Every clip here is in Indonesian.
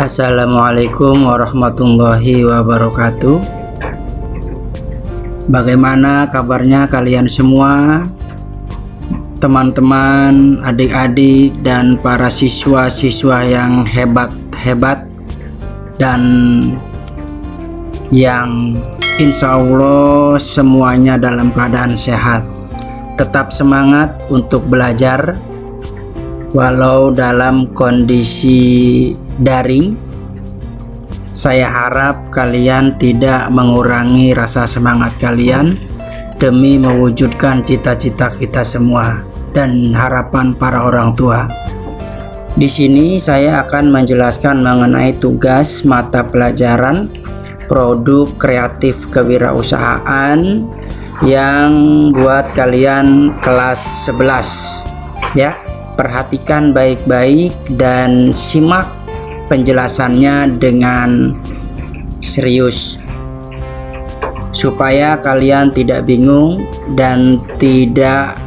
Assalamualaikum warahmatullahi wabarakatuh. Bagaimana kabarnya kalian semua, teman-teman, adik-adik, dan para siswa-siswa yang hebat-hebat dan yang insya Allah semuanya dalam keadaan sehat. Tetap semangat untuk belajar walau dalam kondisi daring. Saya harap kalian tidak mengurangi rasa semangat kalian demi mewujudkan cita-cita kita semua dan harapan para orang tua. Di sini saya akan menjelaskan mengenai tugas mata pelajaran produk kreatif kewirausahaan yang buat kalian kelas 11 ya. Perhatikan baik-baik dan simak penjelasannya dengan serius supaya kalian tidak bingung dan tidak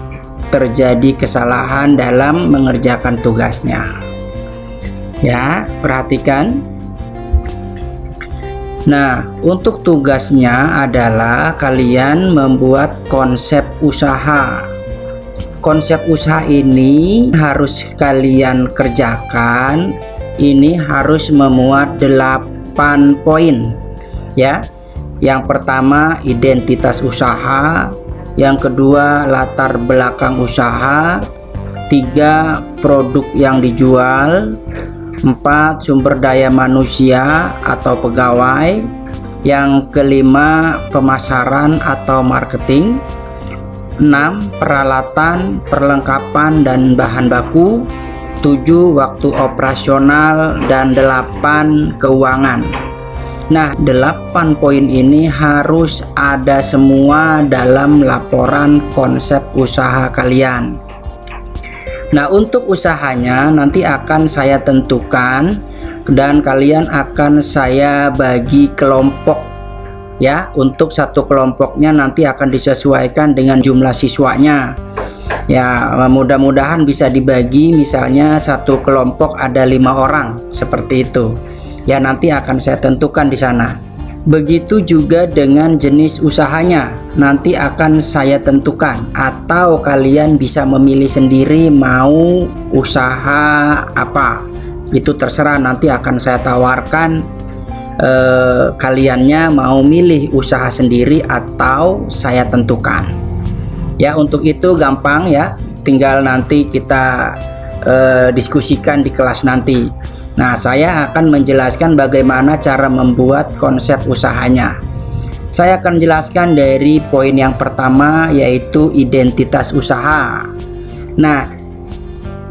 terjadi kesalahan dalam mengerjakan tugasnya. Ya, perhatikan. Nah, untuk tugasnya adalah kalian membuat konsep usaha. Konsep usaha ini harus kalian kerjakan. Ini harus memuat 8 poin ya. Yang pertama identitas usaha, yang kedua latar belakang usaha, 3 produk yang dijual, 4 sumber daya manusia atau pegawai, yang kelima pemasaran atau marketing, 6 peralatan, perlengkapan dan bahan baku, 7 waktu operasional, dan 8 keuangan. Nah, 8 poin ini harus ada semua dalam laporan konsep usaha kalian. Nah, untuk usahanya nanti akan saya tentukan dan kalian akan saya bagi kelompok ya. Untuk satu kelompoknya nanti akan disesuaikan dengan jumlah siswanya. Ya, mudah-mudahan bisa dibagi, misalnya satu kelompok ada 5 orang seperti itu. Ya, nanti akan saya tentukan di sana. Begitu juga dengan jenis usahanya, nanti akan saya tentukan atau kalian bisa memilih sendiri mau usaha apa. Itu terserah, nanti akan saya tawarkan kaliannya mau milih usaha sendiri atau saya tentukan. Ya, untuk itu gampang ya, tinggal nanti kita diskusikan di kelas nanti. Nah, saya akan menjelaskan bagaimana cara membuat konsep usahanya. Saya akan jelaskan dari poin yang pertama, yaitu identitas usaha. Nah,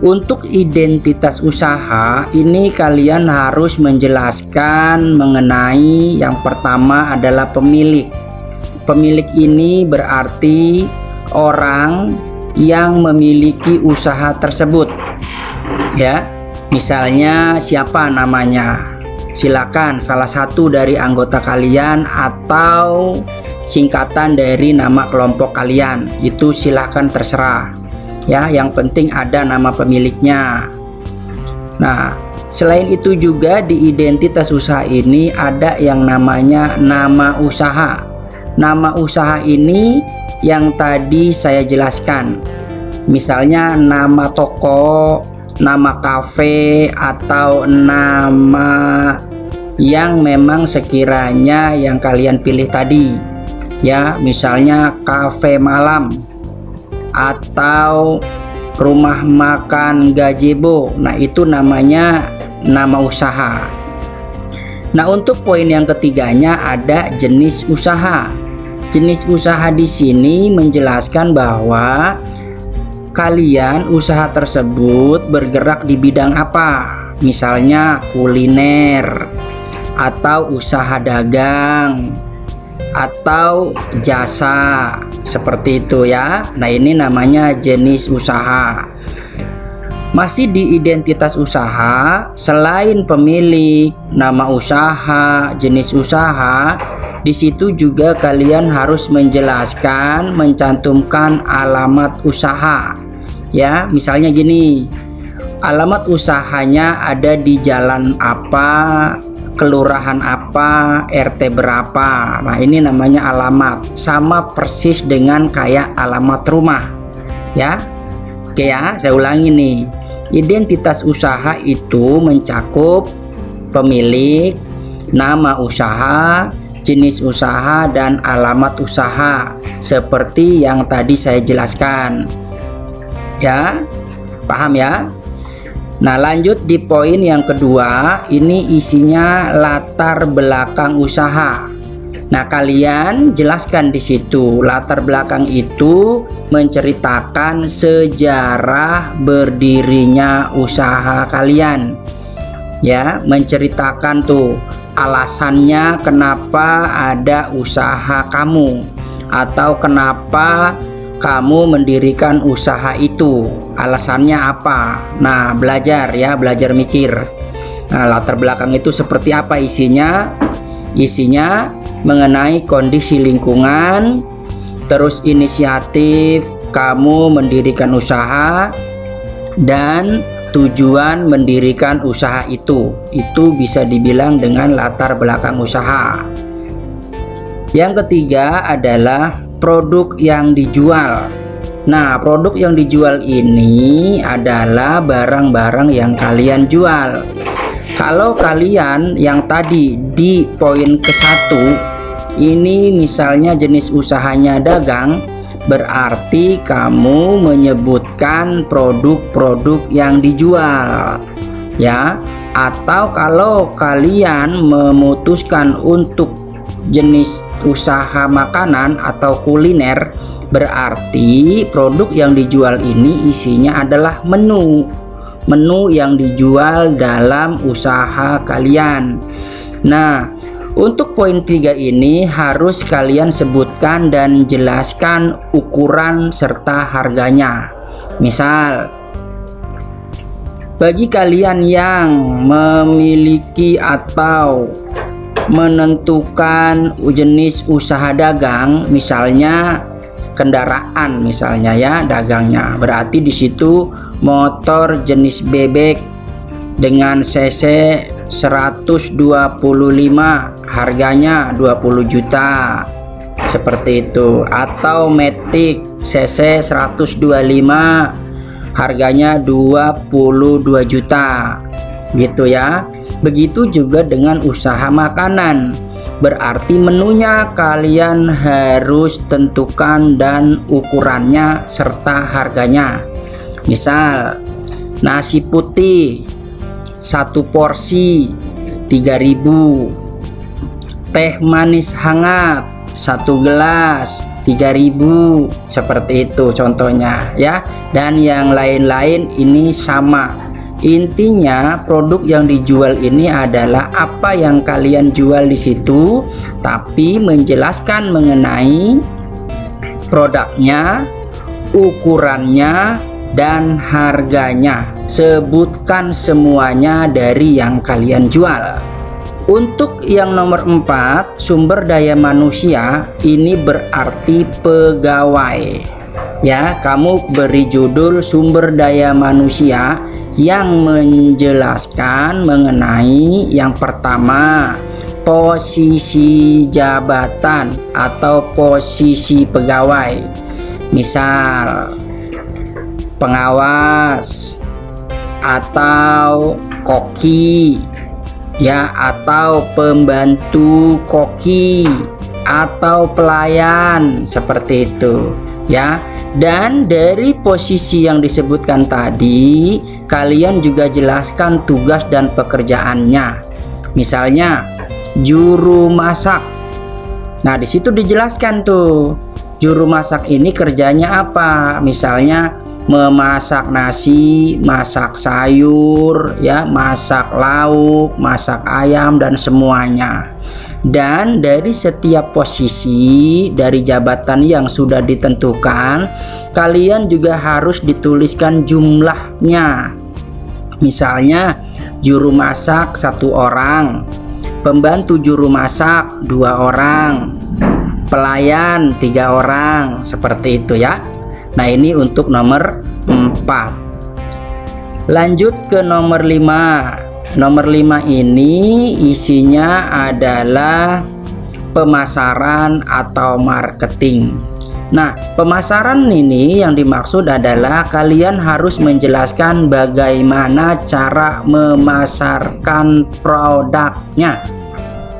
untuk identitas usaha ini kalian harus menjelaskan mengenai yang pertama adalah pemilik. Pemilik ini berarti orang yang memiliki usaha tersebut ya. Misalnya siapa namanya, silakan salah satu dari anggota kalian atau singkatan dari nama kelompok kalian, itu silakan terserah ya, yang penting ada nama pemiliknya. Nah, selain itu juga di identitas usaha ini ada yang namanya nama usaha. Nama usaha ini yang tadi saya jelaskan, misalnya nama toko, nama kafe, atau nama yang memang sekiranya yang kalian pilih tadi ya, misalnya kafe malam atau rumah makan gazebo. Nah, itu namanya nama usaha. Nah, untuk poin yang ketiganya ada jenis usaha. Jenis usaha di sini menjelaskan bahwa kalian usaha tersebut bergerak di bidang apa. Misalnya kuliner atau usaha dagang atau jasa, seperti itu ya. Nah, ini namanya jenis usaha. Masih di identitas usaha, selain pemilik, nama usaha, jenis usaha, di situ juga kalian harus menjelaskan, mencantumkan alamat usaha. Ya, misalnya gini, alamat usahanya ada di jalan apa, kelurahan apa, RT berapa. Nah, ini namanya alamat. Sama persis dengan kayak alamat rumah. Ya. Oke ya, saya ulangi nih. Identitas usaha itu mencakup pemilik, nama usaha, jenis usaha, dan alamat usaha. Seperti yang tadi saya jelaskan. Ya. Paham ya? Nah, lanjut di poin yang kedua, ini isinya latar belakang usaha. Nah, kalian jelaskan di situ. Latar belakang itu menceritakan sejarah berdirinya usaha kalian. Ya, menceritakan tuh alasannya kenapa ada usaha kamu atau kenapa kamu mendirikan usaha itu, alasannya apa. Nah, belajar ya, belajar mikir. Nah, latar belakang itu seperti apa isinya? Isinya mengenai kondisi lingkungan, terus inisiatif kamu mendirikan usaha, dan tujuan mendirikan usaha itu. Itu bisa dibilang dengan latar belakang usaha. Yang ketiga adalah produk yang dijual. Nah, produk yang dijual ini adalah barang-barang yang kalian jual. Kalau kalian yang tadi di poin ke-1 ini misalnya jenis usahanya dagang, berarti kamu menyebutkan produk-produk yang dijual. Ya, atau kalau kalian memutuskan untuk jenis usaha makanan atau kuliner, berarti produk yang dijual ini isinya adalah menu yang dijual dalam usaha kalian. Nah, untuk poin 3 ini harus kalian sebutkan dan jelaskan ukuran serta harganya. Misal, bagi kalian yang memiliki atau menentukan jenis usaha dagang, misalnya kendaraan misalnya ya dagangnya, berarti di situ motor jenis bebek dengan cc 125 harganya 20 juta seperti itu, atau Matic cc 125 harganya 22 juta gitu ya. Begitu juga dengan usaha makanan, berarti menunya kalian harus tentukan dan ukurannya serta harganya. Misal nasi putih 1 porsi 3.000, teh manis hangat 1 gelas 3.000, seperti itu contohnya ya. Dan yang lain-lain ini sama. Intinya produk yang dijual ini adalah apa yang kalian jual di situ, tapi menjelaskan mengenai produknya, ukurannya, dan harganya. Sebutkan semuanya dari yang kalian jual. Untuk yang nomor 4, sumber daya manusia, ini berarti pegawai. Ya, kamu beri judul sumber daya manusia yang menjelaskan mengenai yang pertama, posisi jabatan atau posisi pegawai. Misal pengawas atau koki ya, atau pembantu koki atau pelayan, seperti itu ya. Dan dari posisi yang disebutkan tadi, kalian juga jelaskan tugas dan pekerjaannya. Misalnya juru masak. Nah, di situ dijelaskan tuh juru masak ini kerjanya apa. Misalnya memasak nasi, masak sayur, ya, masak lauk, masak ayam, dan semuanya. Dan dari setiap posisi dari jabatan yang sudah ditentukan, kalian juga harus dituliskan jumlahnya. Misalnya juru masak 1 orang, pembantu juru masak 2 orang, pelayan 3 orang, seperti itu ya. Nah, ini untuk nomor 4. Lanjut ke nomor 5. Nomor 5 ini isinya adalah pemasaran atau marketing. Nah, pemasaran ini yang dimaksud adalah kalian harus menjelaskan bagaimana cara memasarkan produknya.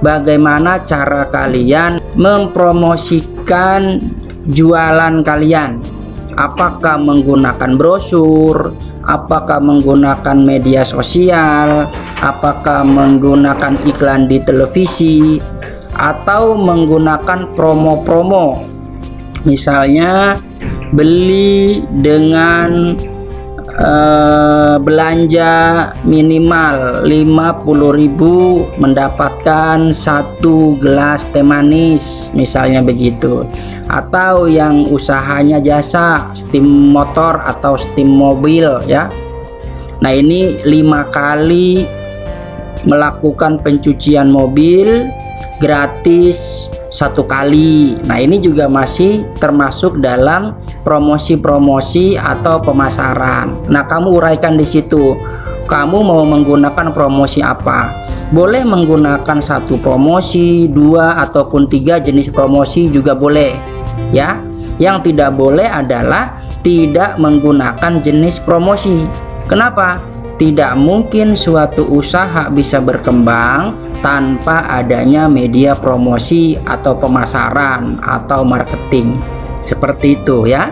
Bagaimana cara kalian mempromosikan jualan kalian. Apakah menggunakan brosur, apakah menggunakan media sosial, apakah menggunakan iklan di televisi, atau menggunakan promo-promo. Misalnya beli dengan belanja minimal 50.000 mendapatkan 1 gelas teh manis, misalnya begitu. Atau yang usahanya jasa steam motor atau steam mobil ya. Nah, ini 5 kali melakukan pencucian mobil gratis 1 kali. Nah, ini juga masih termasuk dalam promosi-promosi atau pemasaran. Nah, kamu uraikan di situ. Kamu mau menggunakan promosi apa? Boleh menggunakan 1 promosi, 2 ataupun 3 jenis promosi juga boleh. Ya. Yang tidak boleh adalah tidak menggunakan jenis promosi. Kenapa? Tidak mungkin suatu usaha bisa berkembang tanpa adanya media promosi atau pemasaran atau marketing. Seperti itu ya.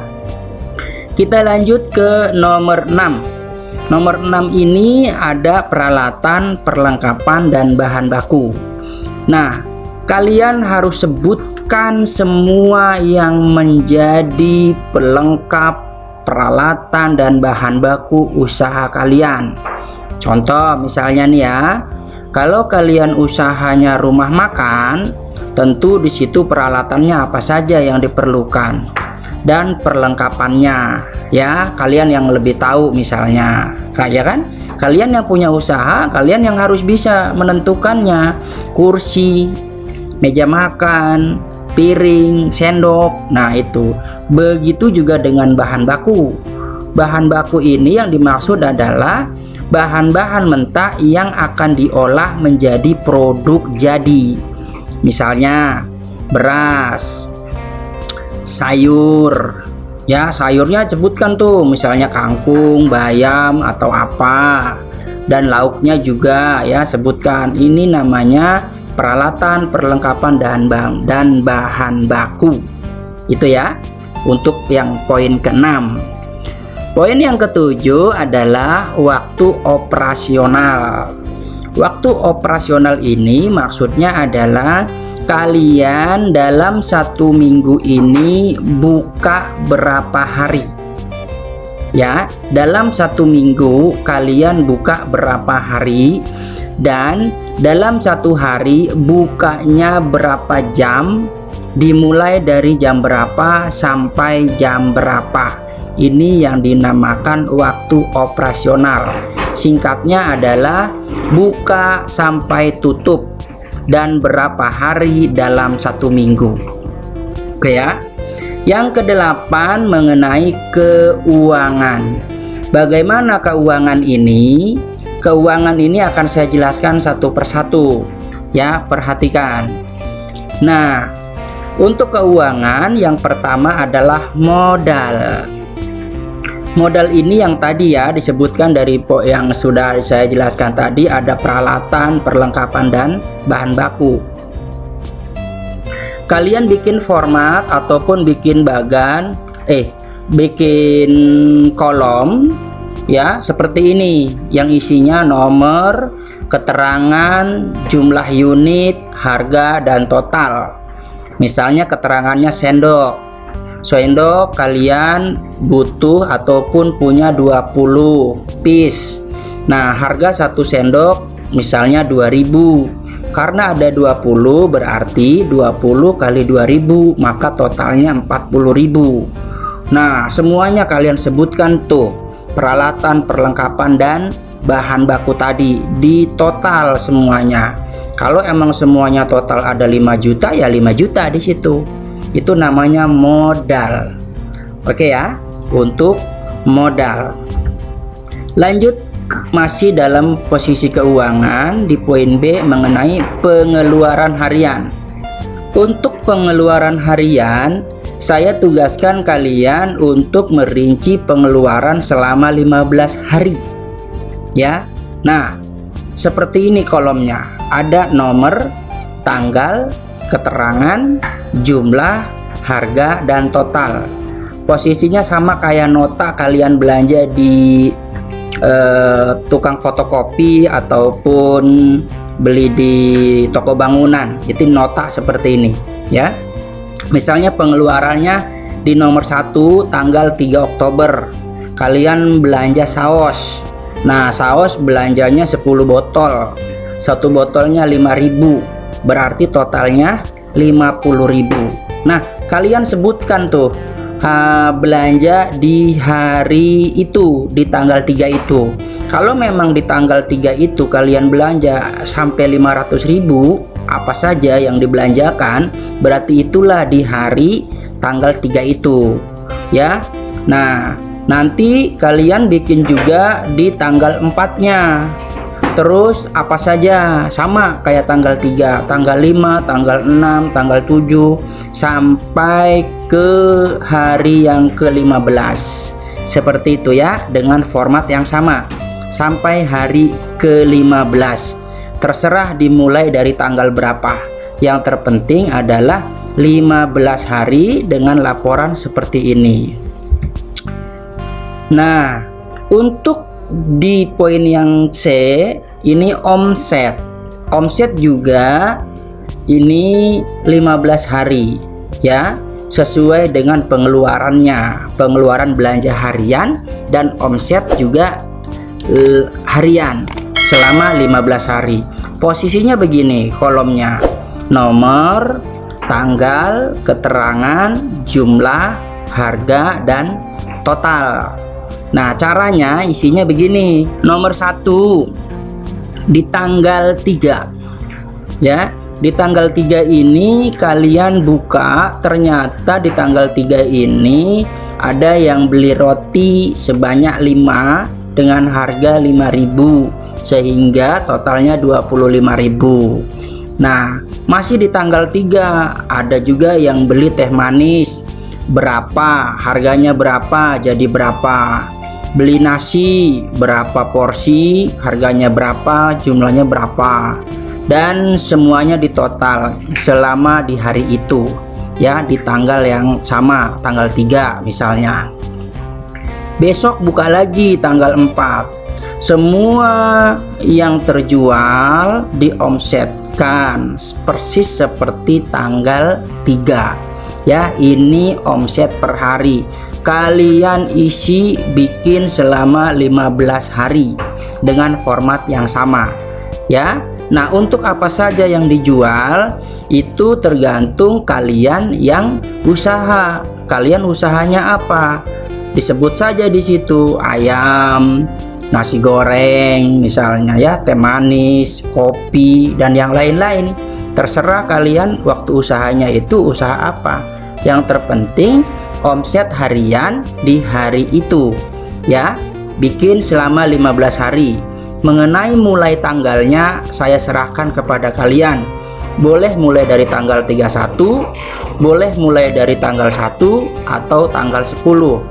Kita lanjut ke nomor 6. Nomor 6 ini ada peralatan, perlengkapan, dan bahan baku. Nah, kalian harus sebutkan semua yang menjadi pelengkap, peralatan, dan bahan baku usaha kalian. Contoh misalnya nih ya, kalau kalian usahanya rumah makan, tentu di situ peralatannya apa saja yang diperlukan dan perlengkapannya ya, kalian yang lebih tahu misalnya. Kayak kan? Kalian yang punya usaha, kalian yang harus bisa menentukannya. Kursi, meja makan, piring, sendok. Nah, itu. Begitu juga dengan bahan baku. Bahan baku ini yang dimaksud adalah bahan-bahan mentah yang akan diolah menjadi produk jadi. Misalnya beras, sayur. Ya, sayurnya sebutkan tuh, misalnya kangkung, bayam atau apa. Dan lauknya juga ya, sebutkan. Ini namanya peralatan, perlengkapan, dan bahan baku. Itu ya. Untuk yang poin ke-6. Poin yang ke-7 adalah waktu operasional. Waktu operasional ini maksudnya adalah kalian dalam 1 minggu ini buka berapa hari. Ya, dalam 1 minggu kalian buka berapa hari, dan dalam 1 hari bukanya berapa jam, dimulai dari jam berapa sampai jam berapa. Ini yang dinamakan waktu operasional. Singkatnya adalah buka sampai tutup dan berapa hari dalam 1 minggu. Oke ya. Yang ke-8 mengenai keuangan. Bagaimana keuangan ini? Keuangan ini akan saya jelaskan satu persatu. Ya, perhatikan. Nah, untuk keuangan yang pertama adalah modal. Modal ini yang tadi ya disebutkan dari yang sudah saya jelaskan tadi, ada peralatan, perlengkapan, dan bahan baku. Kalian bikin format ataupun bikin bikin kolom ya seperti ini yang isinya nomor, keterangan, jumlah unit, harga, dan total. Misalnya keterangannya sendok kalian butuh ataupun punya 20 piece. Nah, harga 1 sendok misalnya 2000. Karena ada 20 berarti 20 kali 2000, maka totalnya 40.000. Nah, semuanya kalian sebutkan tuh, peralatan, perlengkapan, dan bahan baku tadi di total semuanya. Kalau emang semuanya total ada 5 juta ya 5 juta di situ. Itu namanya modal. Oke ya, untuk modal. Lanjut masih dalam posisi keuangan di poin B mengenai pengeluaran harian. Untuk pengeluaran harian, saya tugaskan kalian untuk merinci pengeluaran selama 15 hari. Ya. Nah, seperti ini kolomnya. Ada nomor, tanggal, keterangan, jumlah, harga, dan total. Posisinya sama kayak nota kalian belanja di tukang fotokopi ataupun beli di toko bangunan. Itu nota seperti ini ya. Misalnya pengeluarannya di nomor 1 tanggal 3 Oktober kalian belanja saus. Nah, saus belanjanya 10 botol. Satu botolnya 5.000, berarti totalnya 50.000. Nah, kalian sebutkan tuh belanja di hari itu, di tanggal 3 itu. Kalau memang di tanggal 3 itu kalian belanja sampai 500.000, apa saja yang dibelanjakan, berarti itulah di hari tanggal 3 itu ya. Nah, nanti kalian bikin juga di tanggal 4-nya. Terus apa saja sama kayak tanggal 3, tanggal 5, tanggal 6, tanggal 7 sampai ke hari yang ke-15. Seperti itu ya, dengan format yang sama sampai hari ke-15. Terserah dimulai dari tanggal berapa. Yang terpenting adalah 15 hari dengan laporan seperti ini. Nah, untuk di poin yang C ini omset. Omset juga ini 15 hari ya, sesuai dengan pengeluarannya. Pengeluaran belanja harian dan omset juga harian selama 15 hari. Posisinya begini kolomnya: nomor, tanggal, keterangan, jumlah, harga, dan total. Nah, caranya isinya begini. Nomor 1 di tanggal 3 ya. Di tanggal 3 ini kalian buka, ternyata di tanggal 3 ini ada yang beli roti sebanyak 5 dengan harga 5.000 sehingga totalnya 25.000. Nah, masih di tanggal 3 ada juga yang beli teh manis. Berapa? Harganya berapa? Jadi berapa? Beli nasi berapa porsi? Harganya berapa? Jumlahnya berapa? Dan semuanya ditotal selama di hari itu ya, di tanggal yang sama, tanggal 3 misalnya. Besok buka lagi tanggal 4. Semua yang terjual diomsetkan persis seperti tanggal 3 ya. Ini omset per hari. Kalian isi bikin selama 15 hari dengan format yang sama ya. Nah, untuk apa saja yang dijual itu tergantung kalian yang usaha. Kalian usahanya apa? Disebut saja di situ ayam, nasi goreng misalnya ya, teh manis, kopi, dan yang lain-lain. Terserah kalian waktu usahanya itu usaha apa. Yang terpenting omset harian di hari itu ya. Bikin selama 15 hari. Mengenai mulai tanggalnya saya serahkan kepada kalian. Boleh mulai dari tanggal 31, boleh mulai dari tanggal 1 atau tanggal 10.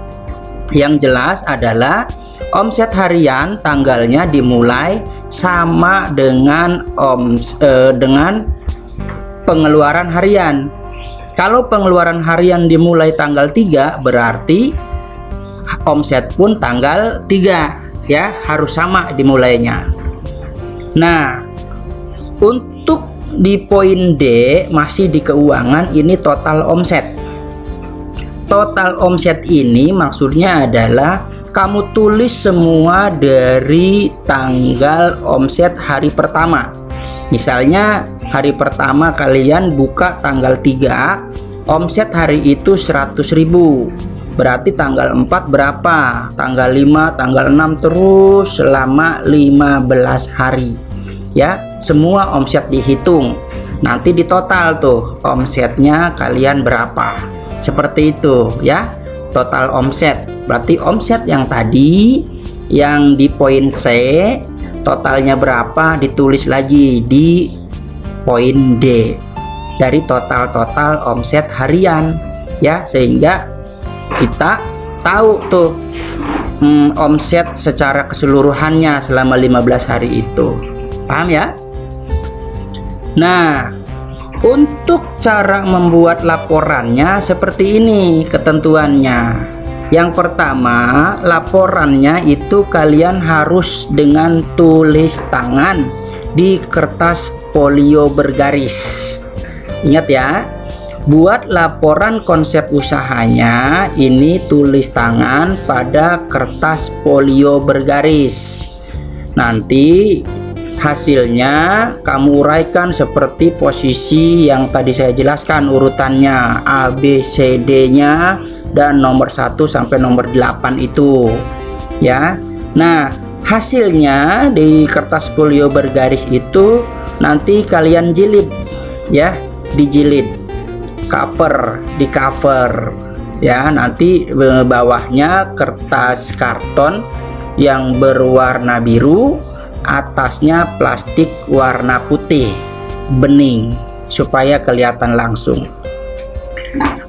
Yang jelas adalah omset harian tanggalnya dimulai sama dengan dengan pengeluaran harian. Kalau pengeluaran harian dimulai tanggal 3, berarti omset pun tanggal 3 ya, harus sama dimulainya. Nah, untuk di poin D masih di keuangan, ini total omset. Total omset ini maksudnya adalah kamu tulis semua dari tanggal omset hari pertama. Misalnya hari pertama kalian buka tanggal 3, omset hari itu 100.000. Berarti tanggal 4 berapa? Tanggal 5, tanggal 6, terus selama 15 hari. Ya, semua omset dihitung. Nanti ditotal tuh omsetnya kalian berapa. Seperti itu ya. Total omset. Berarti omset yang tadi yang di poin C totalnya berapa ditulis lagi di poin D dari total omset harian ya, sehingga kita tahu tuh omset secara keseluruhannya selama 15 hari itu. Paham ya? Nah, untuk cara membuat laporannya seperti ini ketentuannya. Yang pertama, laporannya itu kalian harus dengan tulis tangan di kertas folio bergaris. Ingat ya, buat laporan konsep usahanya ini tulis tangan pada kertas folio bergaris. Nanti hasilnya kamu uraikan seperti posisi yang tadi saya jelaskan urutannya A, B, C, D-nya dan nomor 1 sampai nomor 8 itu ya. Nah, hasilnya di kertas folio bergaris itu nanti kalian jilid ya, dijilid di cover ya. Nanti bawahnya kertas karton yang berwarna biru, atasnya plastik warna putih bening supaya kelihatan langsung.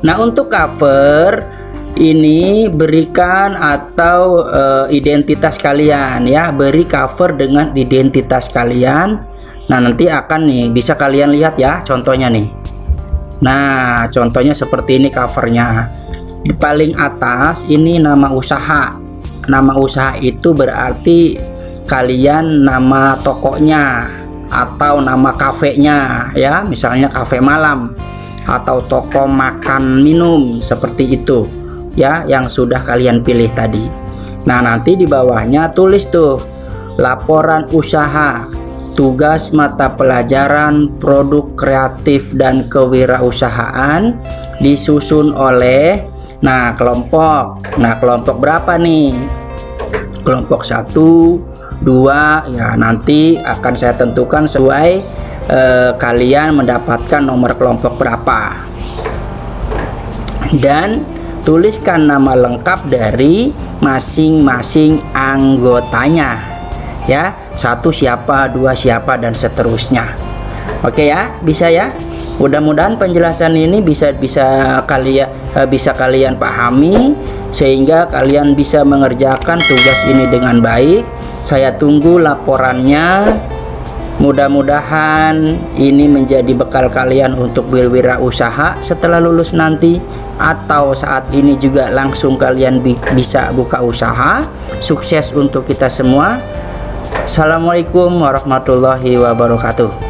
Nah, untuk cover ini berikan atau identitas kalian ya, beri cover dengan identitas kalian. Nah, nanti akan nih bisa kalian lihat ya contohnya nih. Nah, contohnya seperti ini covernya. Di paling atas ini nama usaha. Nama usaha itu berarti kalian nama tokonya atau nama kafenya ya, misalnya kafe malam atau toko makan minum seperti itu ya, yang sudah kalian pilih tadi. Nah, nanti di bawahnya tulis tuh laporan usaha, tugas mata pelajaran produk kreatif dan kewirausahaan disusun oleh kelompok. Nah, kelompok berapa nih? Kelompok 1, 2 ya, nanti akan saya tentukan sesuai kalian mendapatkan nomor kelompok berapa. Dan tuliskan nama lengkap dari masing-masing anggotanya ya, 1 siapa, 2 siapa, dan seterusnya. Oke ya, bisa ya. Mudah-mudahan penjelasan ini bisa kalian pahami sehingga kalian bisa mengerjakan tugas ini dengan baik. Saya tunggu laporannya. Mudah-mudahan ini menjadi bekal kalian untuk berwirausaha setelah lulus nanti, atau saat ini juga langsung kalian bisa buka usaha. Sukses untuk kita semua. Assalamualaikum warahmatullahi wabarakatuh.